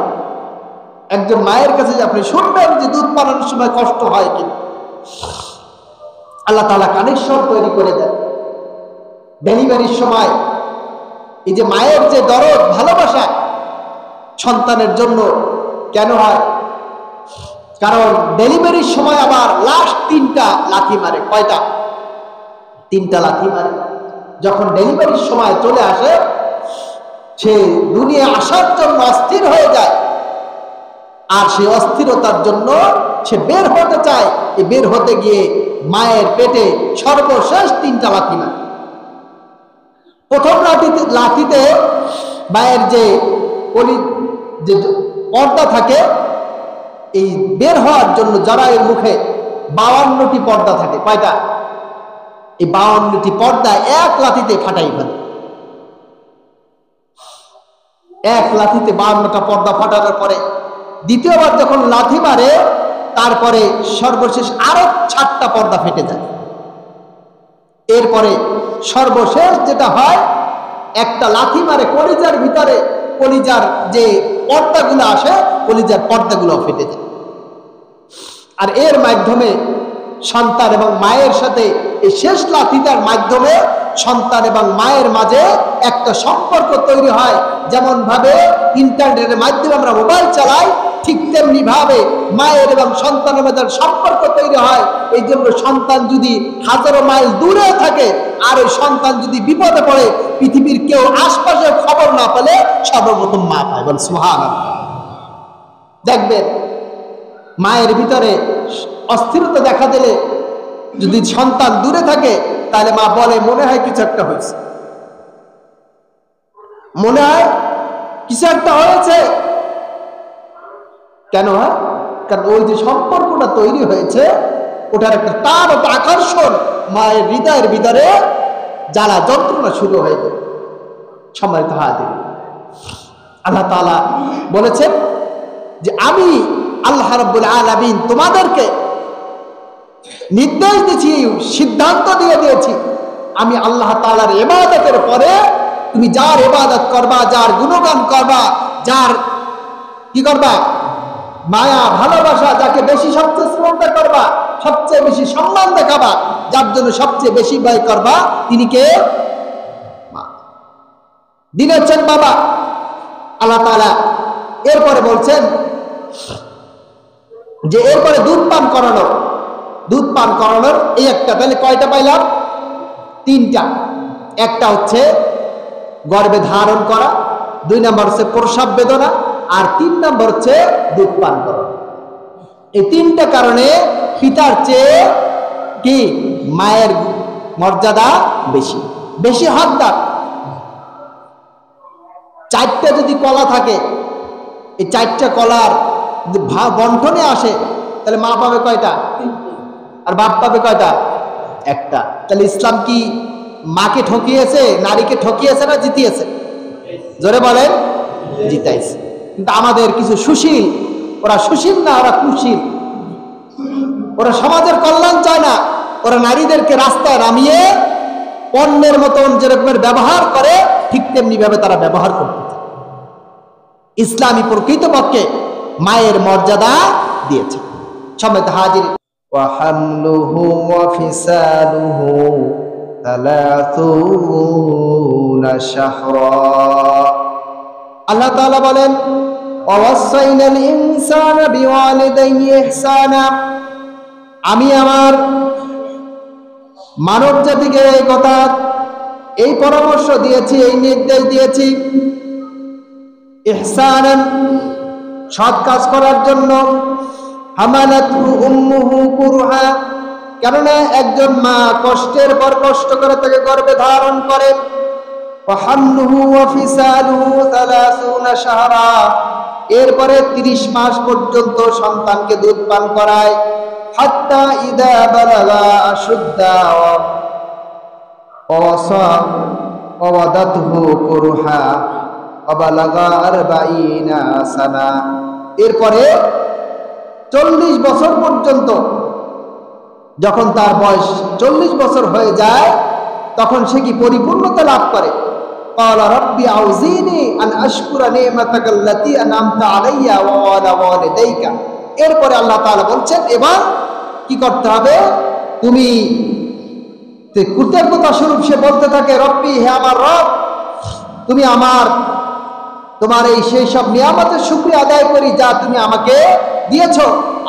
একজন মায়ের কাছে যে আপনি শুনবেন যে দুধ পানানোর সময় কষ্ট হয় কি, আল্লাহ তাআলা কানেকশন তৈরি করে দেন। ডেলিভারির সময় এই যে মায়ের যে দরদ, ভালোবাসা সন্তানের জন্য কেন হয়, কারণ ডেলিভারির সময় আবার লাস্ট 3টা লাথি মারে। কয়টা? 3টা লাথি মারে। যখন ডেলিভারির সময় চলে আসে, সে দুনিয়া আসার জন্য অস্থির হয়ে যায়, আর সেই অস্থিরতার জন্য সে বের হতে চায়। এই বের হতে গিয়ে মায়ের পেটে সর্বশেষ 3টা লাথি মারে। প্রথম লাথিতে মায়ের যে পর্দা থাকে, এই বের হওয়ার জন্য যারা এর মুখে 52টি পর্দা থাকে। কয়টা? এই 52টি পর্দা এক লাথিতে ফাটাই ফেলে। এক লাথিতে 52টা পর্দা ফাটানোর পরে দ্বিতীয়বার যখন লাথি মারে, তারপরে সর্বশেষ আরো 7টা পর্দা ফেটে যায়। এরপরে সর্বশেষ যেটা হয়, একটা লাথি মারে কলিজার ভিতরে, কলিজার যে পর্দাগুলো আসে, কলিজার পর্দাগুলো ফেটে যায়। আর এর মাধ্যমে সন্তান এবং মায়ের সাথে, এই শেষ লাথিটার মাধ্যমে সন্তান এবং মায়ের মাঝে একটা সম্পর্ক তৈরি হয়। যেমন ভাবে ইন্টারনেটের মাধ্যমে আমরা মোবাইল চালাই, ঠিক তেমনি ভাবে মায়ের এবং সন্তানের মাঝে সম্পর্ক তৈরি হয়। এই জন্য সন্তান যদি হাজারো মাইল দূরে থাকে, আর ওই সন্তান যদি বিপদে পড়ে, পৃথিবীর কেউ আশপাশের খবর না পেলে সর্বপ্রথম মা পায়। বল সুবহানাল্লাহ। দেখবেন মায়ের ভিতরে অস্থিরতা দেখা দিলে, যদি সন্তান দূরে থাকে, তাহলে মা বলে মনে হয় কিছু একটা হয়েছে, মনে হয় কিছু একটা হয়েছে। কেন হয়? কারণ ওই যে সম্পর্কটা তৈরি হয়েছে, ওটার একটা টান, একটা আকর্ষণ মায়ের হৃদয়ের ভিতরে জ্বালা যন্ত্রণা শুরু হয়ে যায়। সম্মানিত হাজির, আল্লাহ তাআলা বলেছেন যে আমি আল্লাহ রাব্বুল আলামিন তোমাদেরকে নির্দেশ দিয়েছি, সিদ্ধান্ত দিয়ে দিয়েছি, আমি আল্লাহ তাআলার ইবাদতের পরে তুমি যার ইবাদত করবা, যার গুণগান করবা, যার কি করবা, মায়া ভালোবাসা, যাকে বেশি সবচেয়ে শ্রদ্ধা করবা, সবচেয়ে বেশি সম্মান দেখাবা, যার জন্য সবচেয়ে বেশি ব্যয় করবা, তিনি কে? দিন হচ্ছেন বাবা। আল্লাহ তাআলা এরপরে বলছেন যে এরপরে দুধ পান করানো, দুধ পান করানোর এই একটা, তাহলে কয়টা পাইলাম? 3টা। একটা হচ্ছে গর্ভে ধারণ করা, 2 নম্বর হচ্ছে প্রসব বেদনা, আর 3 নম্বর হচ্ছে দুধ পান করানো। এই 3টা কারণে পিতার চেয়ে কি মায়ের মর্যাদা বেশি, বেশি হকদার। 4টা যদি কলা থাকে, এই 4টা কলার বন্টনে আসে, তাহলে মা পাবে কয়টা? আর বাপ পাবে কয়টা? একটা। তাহলে ইসলাম কি মাকে ঠকিয়েছে, নারীকে ঠকিয়েছে না জিতিয়েছে? জোরে বলেন, জিতাইছে। কিন্তু আমাদের কিছু সুশীল, ওরা সুশীল না, ওরা কুশীল। ওরা সমাজের কল্যাণ চায় না, ওরা নারীদেরকে রাস্তায় নামিয়ে পণ্যের মতন যেরকমের ব্যবহার করে, ঠিক তেমনি ভাবে তারা ব্যবহার করতে চায়। ইসলামী প্রকৃতপক্ষে মায়ের মর্যাদা দিয়েছে। সম্মানিত হাজির, وحمله وفصاله 30 شهرا। আল্লাহ তাআলা বলেন ওয়াসাইনাল ইনসানা বিওয়ালিদাইহি ইহসানা, আমি আমার মানব জাতিকে এই কথা, এই পরামর্শ দিয়েছি, এই নির্দেশ দিয়েছি, ইহসানান সৎ কাজ করার জন্য। হামালাতহু উম্মুহু কুরহা, কেননা একজন মা কষ্টের পর কষ্ট করে তাকে গর্ভে ধারণ করে। ওয়াহামলুহু ওয়া ফিসালুহু 30 শাহরা, এরপরে 30 মাস পর্যন্ত সন্তানকে দুধ পান করায়। হাত্তা ইদা বালাগা আশুদ্দা ওয়াদাতহু কুরহা ওয়াবালাগা 40 সানা, এরপরে 40 বছর পর্যন্ত, যখন তার বয়স 40 বছর হয়ে যায়, তখন সে কি পরিপূর্ণতা লাভ করে। ক্বালা রাব্বি আউযিনি আন আশকুরা নি'মাতাকা আল্লাতী আন'আমতা আলাইয়া ওয়া আলা ওয়ালিদাইকা। এরপরে আল্লাহ তাআলা বলছেন এবার কি করতে হবে, তুমি কৃতজ্ঞতা স্বরূপ সে বলতে থাকে, রব্বি, হে আমার রব, তুমি তোমার এই সেই সব নিয়ামতের শুকরিয়া আদায় করি যা তুমি আমাকে দিয়েছ,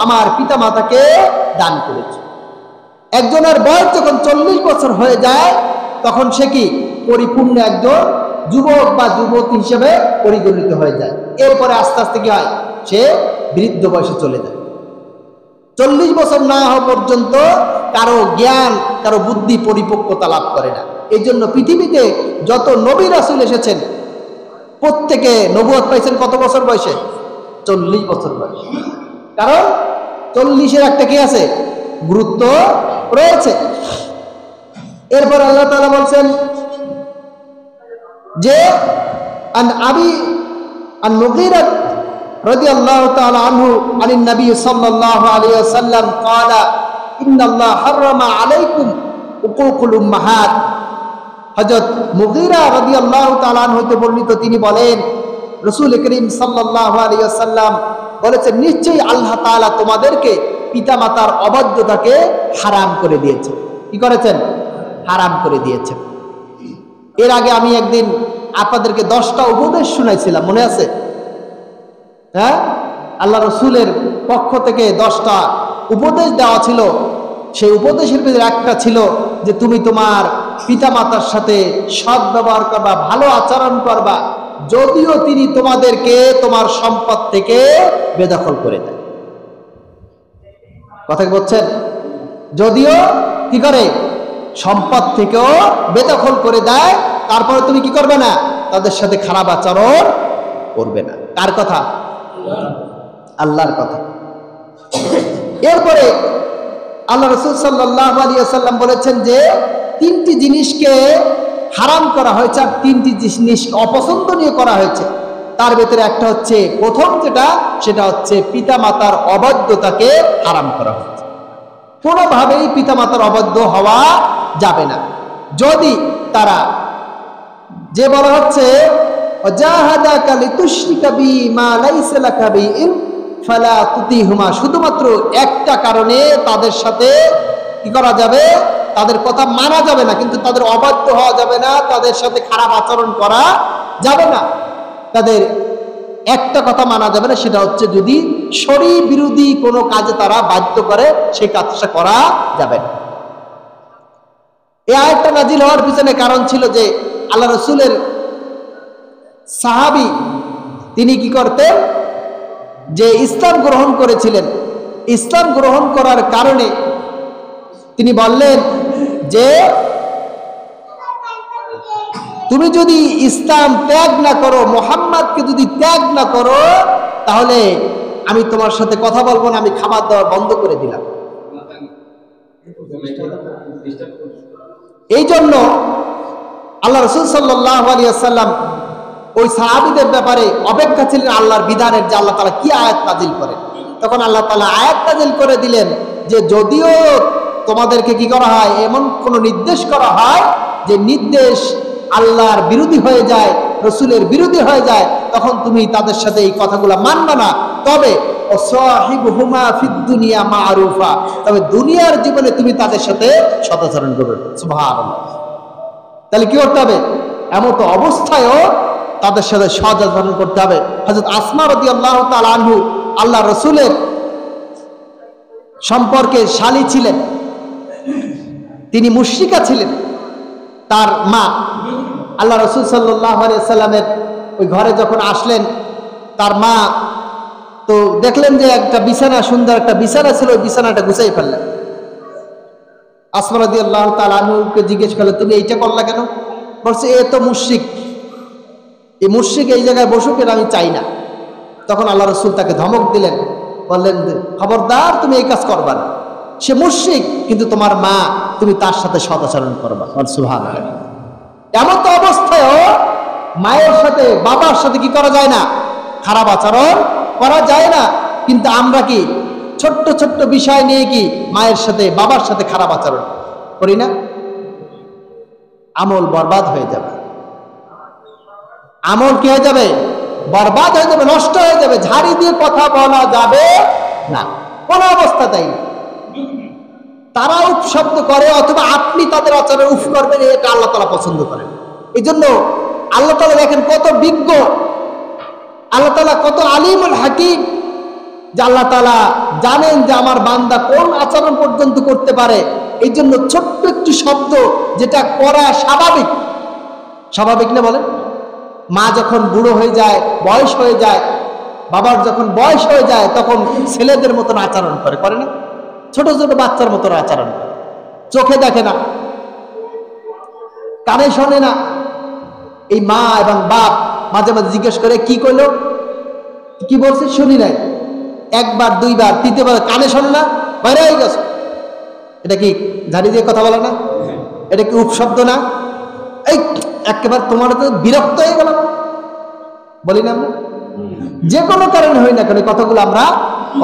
আমার পিতা মাতাকে দান করেছ। একজনের বয়স যখন 40 বছর হয়ে যায়, তখন সে কি পরিপূর্ণ একজন যুবক বা যুবতী হিসেবে পরিগণিত হয়ে যায়। এরপরে আস্তে আস্তে কি হয়, সে বৃদ্ধ বয়সে চলে যায়। 40 বছর না হওয়া পর্যন্ত কারো জ্ঞান, কারো বুদ্ধি পরিপক্কতা লাভ করে না। এই জন্য পৃথিবীতে যত নবী রাসূল এসেছেন প্রত্যেকে নবুয়ত পাইছেন কত বছর বয়সে? 40 বছর বয়সে। কারণ 40-এর একটা কি আছে, গুরুত্ব রয়েছে। এরপর আল্লাহ তাআলা বলছেন যে আন মুগীরা রাদিয়াল্লাহু তাআলা আনহু আনিন নবী সাল্লাল্লাহু আলাইহি ওয়াসাল্লাম قال ان الله حرم عليكم حقوق الامهات। হযরত মুগীরা রাদিয়াল্লাহু তাআলা আনহু হতে বর্ণিত, তিনি বলেন রাসূল করিম সাল্লাল্লাহু আলাইহি ওয়াসাল্লাম বলেছেন, নিশ্চয়ই আল্লাহ তাআলা তোমাদেরকে পিতামাতার অবাধ্যতাকে হারাম করে দিয়েছেন। কি করেছেন? হারাম করে দিয়েছেন। এর আগে আমি একদিন আপনাদেরকে 10টা উপদেশ শুনাইছিলাম, মনে আছে? হ্যাঁ, আল্লাহ রসুলের পক্ষ থেকে 10টা উপদেশ দেওয়া ছিল। সেই উপদেশের ভিতরে একটা ছিল যে তুমি তোমার পিতামাতার সাথে সৎ ব্যবহার করবা, ভালো আচরণ করবা, যদিও তিনি তোমাদেরকে তোমার সম্পদ থেকে বেদখল করে দেয়। কথা কি বলছেন? যদিও কি করে, সম্পদ থেকেও বেদখল করে দেয়, তারপরে তুমি কি করবে না, তাদের সাথে খারাপ আচরণ করবে না। কার কথা? আল্লাহর কথা। এরপরে আল্লাহ রাসূল সাল্লাল্লাহু আলাইহি ওয়াসাল্লাম বলেছেন যে 3টি জিনিসকে হারাম করা হয়েছে আর 3টি জিনিস অপছন্দনীয় করা হয়েছে। তার ভেতরে একটা হচ্ছে, প্রথম যেটা, সেটা হচ্ছে পিতামাতার অবাধ্যতাকে হারাম করা হয়েছে। কোনোভাবেই পিতামাতার অবাধ্য হওয়া যাবে না। যদি তারা, যে বলা হচ্ছে জাহাদাকা লিতুশরিকা বি মা লাইসা লাকা বিহি ফালা তুতিহুমা, শুধুমাত্র একটা কারণে তাদের সাথে কি করা যাবে, তাদের কথা মানা যাবে না, কিন্তু তাদের অবাধ্য হওয়া যাবে না, তাদের সাথে খারাপ আচরণ করা যাবে না। তাদের একটা কথা মানা যাবে না, সেটা হচ্ছে যদি শরীর বিরোধী কোনো কাজে তারা বাধ্য করে, সেই কাজটা করা যাবে না। এই আয়াতটা নাজিল হওয়ার পিছনে কারণ ছিল যে আল্লাহ রসুলের সাহাবী তিনি কি করতেন, যে ইসলাম গ্রহণ করেছিলেন, ইসলাম গ্রহণ করার কারণে তিনি বললেন যে তুমি যদি ইসলাম ত্যাগ না করো, মুহাম্মদকে যদি ত্যাগ না করো, তাহলে আমি তোমার সাথে কথা বলবো না, আমি খাবার দেওয়া বন্ধ করে দিলাম। এই জন্য আল্লাহ রাসূল সাল্লাল্লাহু আলাইহি ওয়াসাল্লাম ওই সাহাবীদের ব্যাপারে অপেক্ষা ছিলেন আল্লাহর বিধানের, যে আল্লাহ তাআলা কি আয়াত নাজিল করেন। তখন আল্লাহ তাআলা আয়াত নাজিল করে দিলেন যে যদিও তোমাদেরকে কি করা হয়, এমন কোন নির্দেশ করা হয় যে নির্দেশ আল্লাহর বিরোধী হয়ে যায়, রসুলের বিরোধী হয়ে যায়, তখন তুমি তাদের সাথে এই কথাগুলো মানবে না। তবে ওয়াসাহিবহুমা ফিদ দুনিয়া মারুফা, তবে দুনিয়ার জীবনে তুমি তাদের সাথে সদাচরণ করবে। সুবহানাল্লাহ। তাহলে কি করতে হবে, এমন তো অবস্থায়ও তাদের সাথে সদাচরণ করতে হবে। হযরত আসমা রাদিয়াল্লাহু তাআলা আনহু আল্লাহ রসুলের সম্পর্কে শালী ছিলেন, তিনি মুশরিকা ছিলেন। তার মা আল্লাহ রসুল সাল্লাল্লাহু আলাইহি ওয়াসাল্লামের ওই ঘরে যখন আসলেন, তার মা তো দেখলেন যে একটা বিছানা, সুন্দর একটা বিছানা ছিল, ওই বিছানাটা গুছাই ফেললেন। আসমা রাদিয়াল্লাহু তাআলা আনহুকে জিজ্ঞেস করলেন, তুমি এইটা করলা কেন? বলছে এ তো মুশরিক, এই মুশরিক এই জায়গায় বসুক, এটা আমি চাই না। তখন আল্লাহ রসুল তাকে ধমক দিলেন, বললেন খবরদার তুমি এই কাজ করবা না, সে মুশরিক, কিন্তু তোমার মা, তুমি তার সাথে সদাচরণ করবা। সুবহানাল্লাহ। এমন তো অবস্থায়ও মায়ের সাথে, বাবার সাথে কি করা যায় না, খারাপ আচরণ করা যায় না। কিন্তু আমরা কি ছোট্ট ছোট্ট বিষয় নিয়ে কি মায়ের সাথে, বাবার সাথে খারাপ আচরণ করি না? আমল বরবাদ হয়ে যাবে, আমল কি হয়ে যাবে, বরবাদ হয়ে যাবে, নষ্ট হয়ে যাবে। ঝাড়ি দিয়ে কথা বলা যাবে না কোন অবস্থাতেই। তারা উফ শব্দ করে অথবা আপনি তাদের আচরণে উফ করবেন, এটা আল্লাহ তাআলা পছন্দ করেন। এই জন্য আল্লাহ তাআলা দেখেন কত বিজ্ঞ, আল্লাহ তাআলা কত আলিমুল হাকিম, যে আল্লাহ তাআলা জানেন যে আমার বান্দা কোন আচরণ পর্যন্ত করতে পারে। এই জন্য ছোট্ট একটি শব্দ যেটা করা স্বাভাবিক, স্বাভাবিক না বলেন? মা যখন বুড়ো হয়ে যায়, বয়স হয়ে যায়, বাবার যখন বয়স হয়ে যায়, তখন ছেলেদের মতন আচরণ করে না? ছোট ছোট বাচ্চার মতন আচরণ করে। চোখে দেখে না, কানে শোনে না। এই মা এবং বাপ মাঝে মাঝে জিজ্ঞেস করে, কি কইলো, কি বলছে, শুনি নাই। একবার, দুইবার, তৃতীয়বার কানে শোনে না, বাইরে হয়ে গেছে। এটা কি ঝাড়ি দিয়ে কথা বলে না? এটা কি উপশব্দ না? এই একেবারে তোমার তো বিরক্ত হয়ে গেল, বলি না আমরা? যে কোনো কারণে হই না কেন, কথাগুলো আমরা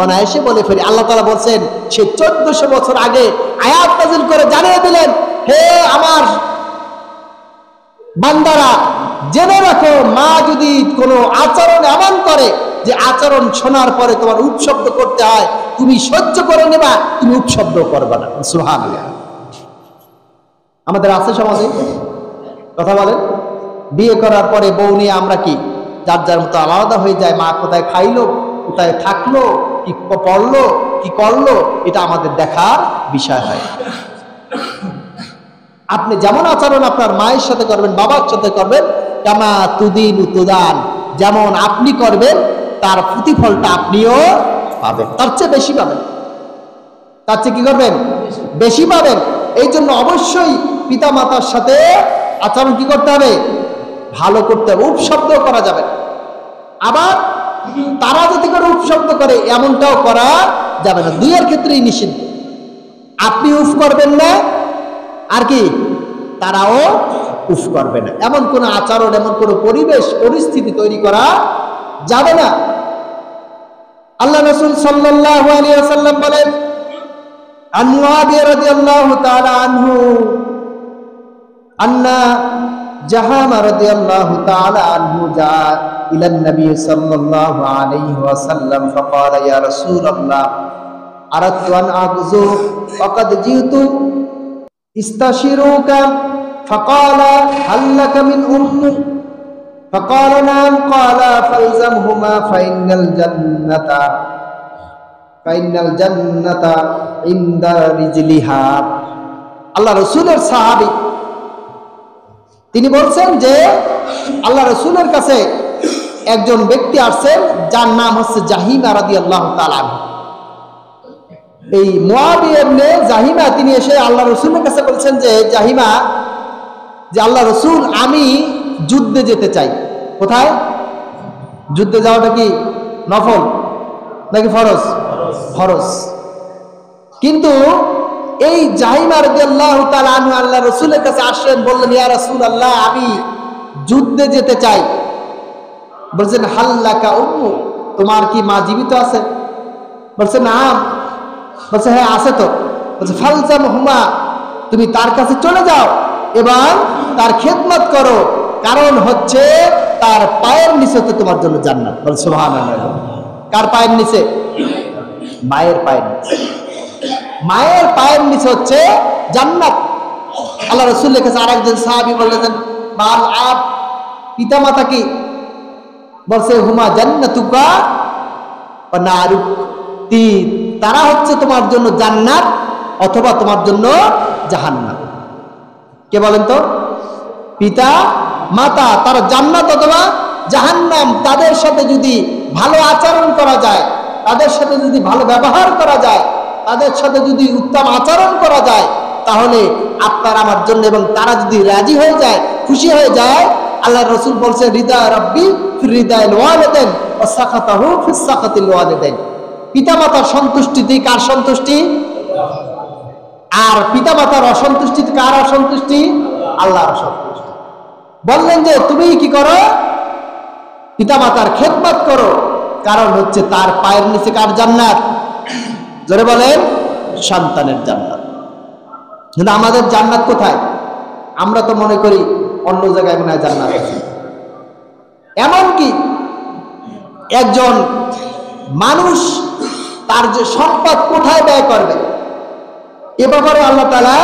অনায়াসে বলে ফেলি। আল্লাহ তাআলা বলছেন, সে 1400 বছর আগে আয়াত নাযিল করে জানিয়ে দিলেন, হে আমার বান্দারা, জেনে রাখো, মা যদি কোনো আচরণ এমন করে যে আচরণ শোনার পরে তোমার উপশব্দ করতে হয়, তুমি সহ্য করে নেবা, তুমি উপশব্দ করবে না। সুবহানাল্লাহ। আমাদের আছে সমাজে, কথা বলেন, বিয়ে করার পরে বউ নিয়ে আমরা কি যার যার মতো আলাদা হয়ে যায়। মা কোথায় খাইলো, কোথায় থাকলো, কি পড়লো, কি করলো, এটা আমাদের দেখার বিষয় হয়। আপনি যেমন আচরণ আপনার মায়ের সাথে করবেন, বাবার সাথে করবেন, কামা তুদিনু তুদান, যেমন আপনি করবেন তার প্রতিফলটা আপনিও পাবেন, তার চেয়ে বেশি পাবেন। তার চেয়ে কি করবেন? বেশি পাবেন। এই জন্য অবশ্যই পিতা মাতার সাথে আচরণ কি করতে হবে? ভালো করতে হবে। উপশব্দ করা যাবে না। আবার তারা যদি করে উপশব্দ করে, এমনটাও করা যাবে না। দুইয়ের ক্ষেত্রেই নিষিদ্ধ। আপনি উফ করবেন না, আর কি তারাও উফ করবে না। এমন কোন আচরণ, এমন কোন পরিবেশ, পরিস্থিতি তৈরি করা যাবে না। আল্লাহ রাসূল সাল্লাল্লাহু আলাইহি ওয়াসাল্লাম বলেন, আন মুআবিয়া রাদিয়াল্লাহু তাআলা আনহু আন্না জাহামা রাদিয়াল্লাহু তাআলা আনহু জা ইলা নবী সাল্লাল্লাহু আলাইহি ওয়াসাল্লাম ফাকালা ইয়া রাসূলুল্লাহ আরাদতু আন আগযু ফাকাদ জিতু ইস্তাশিরুকা ফাকালা হাল লাকা মিন উম্মি ফাকালা নাম ক্বালা ফালজামহুমা ফাইনাল জান্নাতা ইনদা রিজলিহা। আল্লাহ রাসূলের সাহাবী তিনি বলছেন যে আল্লাহ রাসূলের কাছে একজন ব্যক্তি আসছেন, যার নাম হচ্ছে জাহিমা রাদিয়াল্লাহু তাআলা। এই মুআবিয়া ইবনে জাহিমা তিনি এসে আল্লাহ রাসূলের কাছে বলছেন যে, জাহিমা, যে আল্লাহ রাসূল, আমি যুদ্ধে যেতে চাই। কোথায় যুদ্ধে যাওয়াটা কি নফল নাকি ফরজ? ফরজ। কিন্তু এই জাহিমা রাদিয়াল্লাহু তাআলা আনহু আল্লাহ রাসূলের কাছে আসলেন, বললেন, ইয়া রাসূলুল্লাহ, আমি যুদ্ধে যেতে চাই। বলছেন, হাল্লাকা উম্মু, তোমার কি মা জীবিত আছে? বলছে, না। বলছে, হ্যাঁ আছে তো। বলছে, ফালজামহুমা, তুমি তার কাছে চলে যাও এবং তার খেদমত করো, কারণ হচ্ছে তার পায়ের নিচে তো তোমার জন্য জান্নাত। বল সুবহানাল্লাহ। কার পায়ের নিচে? মায়ের পায়ের নিচে। মায়ের পায়ের নিচে হচ্ছে জান্নাত। আল্লাহ রাসূলের কাছে আরেকজন সাহাবী বললেন, মাল আব, পিতা মাতা কি? বলছে, হুমা জান্নাতুকা ওয়া নারুক, তারা হচ্ছে তোমার জন্য জান্নাত অথবা তোমার জন্য জাহান্নাম। কে বলেন তো? পিতা মাতা, তারা জান্নাত অথবা জাহান্নাম। তাদের সাথে যদি ভালো আচরণ করা যায়, তাদের সাথে যদি ভালো ব্যবহার করা যায়, তাদের সাথে যদি উত্তম আচরণ করা যায়, তাহলে আপনার আমার জন্য, এবং তারা যদি রাজি হয়ে যায়, খুশি হয়ে যায়, আল্লাহ রাসূল বলছেন, রিদা রাব্বি ফি রিদাইল ওয়ালিদাইন ওয়া সাকাতাহু ফি সাকাতিল ওয়ালিদাইন। পিতামাতার সন্তুষ্টিতে কার সন্তুষ্টি? আর পিতামাতার অসন্তুষ্টিতে কার অসন্তুষ্টি? আল্লাহর অসন্তুষ্টি। বললেন যে তুমি কি করো? পিতামাতার খেদমত করো, কারণ হচ্ছে তার পায়ের নিচে কার জান্নাত? জোরে বলেন, সন্তানের জান্নাত। কিন্তু আমাদের জান্নাত কোথায়? আমরা তো মনে করি অন্য জায়গায় মনে হয় জান্নাত আছে। এমনকি একজন মানুষ তার যে সম্পদ কোথায় ব্যয় করবে, এ ব্যাপারে আল্লাহ তাআলা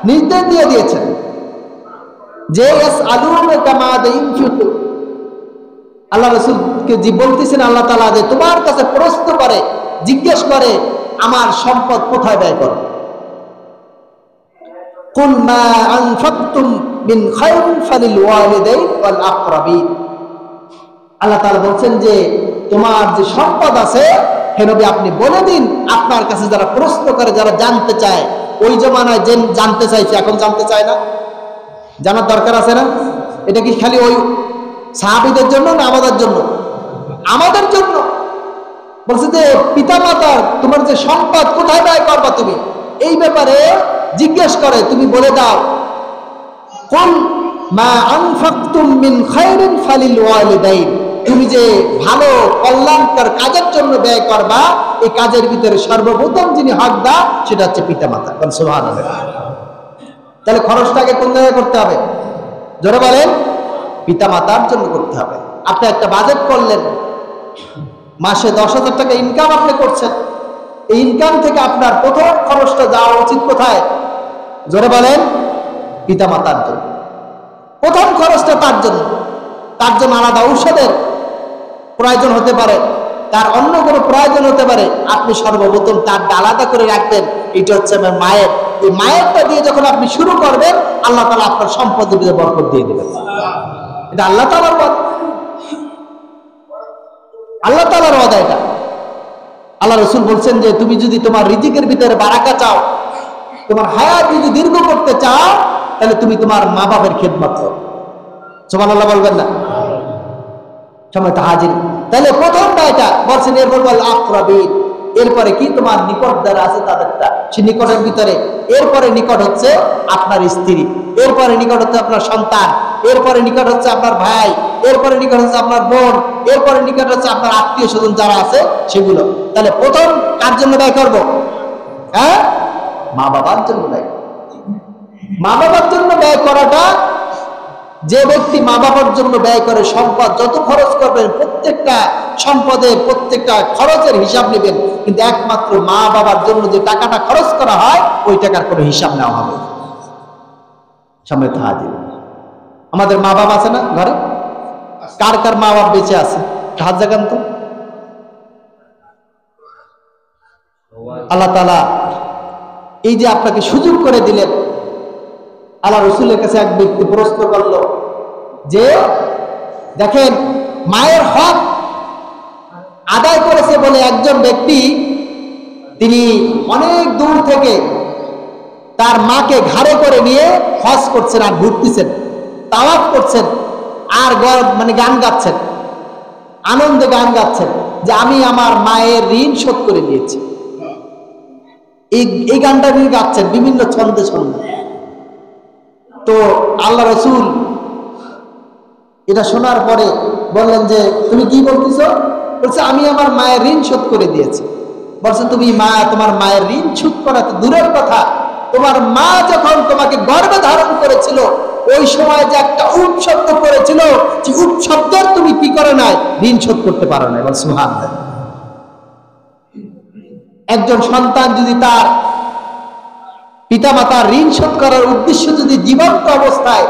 নির্দেশ দিয়ে দিয়েছেন যে ইয়াসআলুনাকা মাযা ইউনফিকু। আল্লাহ রাসূলকে জি বলতেছেন আল্লাহ তাআলা যে তোমার কাছে প্রশ্ন করে, জিজ্ঞেস করে, আমার সম্পদ কোথায় ব্যয় করো। কুল মা আনফাকতুম মিন খায়রিন ফালিল ওয়ালিদাইন ওয়াল আকরাবিন। আল্লাহ তাআলা বলছেন যে তোমার যে সম্পদ আছে হে নবী আপনি বলে দিন, আপনার কাছে যারা প্রশ্ন করে, যারা জানতে চায়, ওই জমানায় যে জানতে চাইছে এখন জানতে চায় না, জানার দরকার আছে না? এটা কি খালি ওই সাহাবীদের জন্য না আমাদের জন্য? আমাদের জন্য। বলছে যে পিতা মাতার তোমার যে সম্পদ কোথায় ব্যয় করবা তুমি, এই ব্যাপারে জিজ্ঞেস করে, তুমি বলে দাও কুল মা আনফাকতুম মিন খায়রিন ফালিল ওয়ালিদাইন, তুমি যে ভালো কল্যাণকর কাজের জন্য ব্যয় করবা, এই কাজের ভিতরে সর্বপ্রথম যিনি হকদার সেটা হচ্ছে পিতা মাতা। সুবহানাল্লাহ। তাহলে খরচটাকে কোন জায়গায় করতে হবে? জোরে বলেন, পিতা মাতার জন্য করতে হবে। আপনি একটা বাজেট করলেন, মাসে 10,000 টাকা ইনকাম আপনি করছেন, এই ইনকাম থেকে আপনার প্রথম খরচটা যাওয়া উচিত কোথায়? জোরে বলেন, পিতা মাতার জন্য। প্রথম খরচটা তার জন্য। তার জন্য আলাদা ঔষধের প্রয়োজন হতে পারে, তার অন্য কোনো প্রয়োজন হতে পারে, আপনি সর্বপ্রথম তার আলাদা করে রাখবেন। এটা হচ্ছে আমার মায়ের, এই মায়েরটা দিয়ে যখন আপনি শুরু করবেন, আল্লাহ তাআলা আপনার সম্পদের ভিতরে বরকত দিয়ে দেবেন। এটা আল্লাহ তাআলার ওয়াদা, আল্লাহ তাআলার ওয়াদা এটা। আল্লাহ রাসূল বলছেন যে তুমি যদি তোমার রিজিকের ভিতরে বারাকা চাও, তোমার হায়াত যদি দীর্ঘ করতে চাও, তাহলে তুমি তোমার মা বাবার খেদমত করো। সুবহানাল্লাহ বলবেন না? সময় তো হাজির। তাহলে প্রথমটা এটা বলছেন, এরপর বল আকরাবিন, এরপরে কি তোমার নিকট যারা আছে তাদেরটা, সে নিকটের ভিতরে এরপরে নিকট হচ্ছে আপনার স্ত্রী, এরপরে নিকট হচ্ছে আপনার সন্তান, এরপরে নিকট হচ্ছে আপনার ভাই, এরপরে নিকট হচ্ছে আপনার বোন, এরপরে নিকট হচ্ছে আপনার আত্মীয় স্বজন যারা আছে সেগুলো। তাহলে প্রথম কার জন্য ব্যয় করব? হ্যাঁ, মা বাবার জন্য ব্যয়। মা বাবার জন্য ব্যয় করাটা, যে ব্যক্তি মা বাবার জন্য ব্যয় করে, সম্পদ যত খরচ করবেন প্রত্যেকটা সম্পদের প্রত্যেকটা খরচের হিসাব নেবেন, কিন্তু একমাত্র মা বাবার জন্য যে টাকাটা খরচ করা হয় ওই টাকার কোনো হিসাব নেওয়া হবে। সময় হাজির। আমাদের মা বাবা আছে না ঘরে? কার কার মা বাবা বেঁচে আছে? হাত জাগান তো। আল্লাহ তাআলা এই যে আপনাকে সুযোগ করে দিলেন, আল্লাহ রসুলের কাছে এক ব্যক্তি প্রশ্ন করলো যে দেখেন মায়ের হক আদায় করেছে বলে একজন ব্যক্তি, তিনি অনেক দূর থেকে তার মাকে ঘাড়ে করে নিয়ে হজ করছেন আর ঘুরতেছেন, তাওয়াফ করছেন আর মানে গান গাচ্ছেন, আনন্দে গান গাচ্ছেন যে আমি আমার মায়ের ঋণ শোধ করে দিয়েছি। এই গানটা নিয়ে গাচ্ছেন বিভিন্ন ছন্দে ছন্দে। তো আল্লাহ রসুল এটা শোনার পরে বললেন যে তুমি কি বলতেছো? বলছে আমি আমার মায়ের ঋণ শোধ করে দিয়েছি। বলছে তুমি তোমার মায়ের ঋণ শোধ করা তো দূরের কথা, তোমার মা যখন তোমাকে গর্ভে ধারণ করেছিল ওই সময় যে একটা উট শব্দ করেছিল, যে উট শব্দের তুমি কি করে নাই? ঋণ শোধ করতে পারো না। বল সুবহানাল্লাহ। একজন সন্তান যদি তার পিতামাতার ঋণ শোধ করার উদ্দেশ্য যদি জীবন্ত অবস্থায়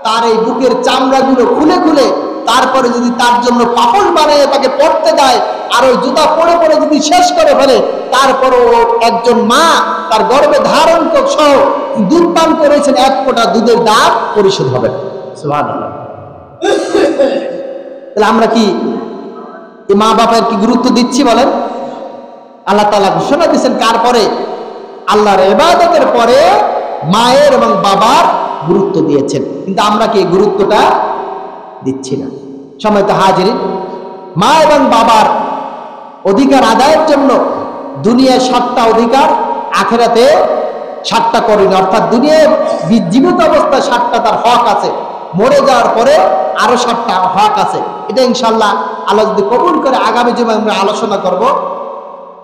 তার এই বুকের চামড়াগুলো খুলে খুলে তারপরে যদি তার জন্য পাপড় বানিয়ে তাকে পড়তে দেয় আর ওই জুতা পরে পরে যদি শেষ করে ফেলে, তারপরও একজন মা তার গর্ভে ধারণ সহ দুধ পান করেছেন, এক ফোঁটা দুধের দাম পরিশোধ হবে না। সুবহানাল্লাহ। তাহলে আমরা কি এই মা বাবার কি গুরুত্ব দিচ্ছি বলেন? আল্লাহ তাআলা ঘোষণা দিয়েছেন কার পরে? আল্লাহর ইবাদতের পরে মায়ের এবং বাবার গুরুত্ব দিয়েছেন, কিন্তু আমরা কি এই গুরুত্বটা দিচ্ছি না। সময় তো হাজিরিন, মা এবং বাবার অধিকার আদায়ের জন্য দুনিয়ায় 7টা অধিকার, আখিরাতে 7টা করণীয়, অর্থাৎ দুনিয়ায় জীবিত অবস্থায় 7টা তার হক আছে, মরে যাওয়ার পরে আরো 7টা হক আছে। এটা ইনশাআল্লাহ আল্লাহ যদি কবুল করে আগামী জুমায় আমরা আলোচনা করব।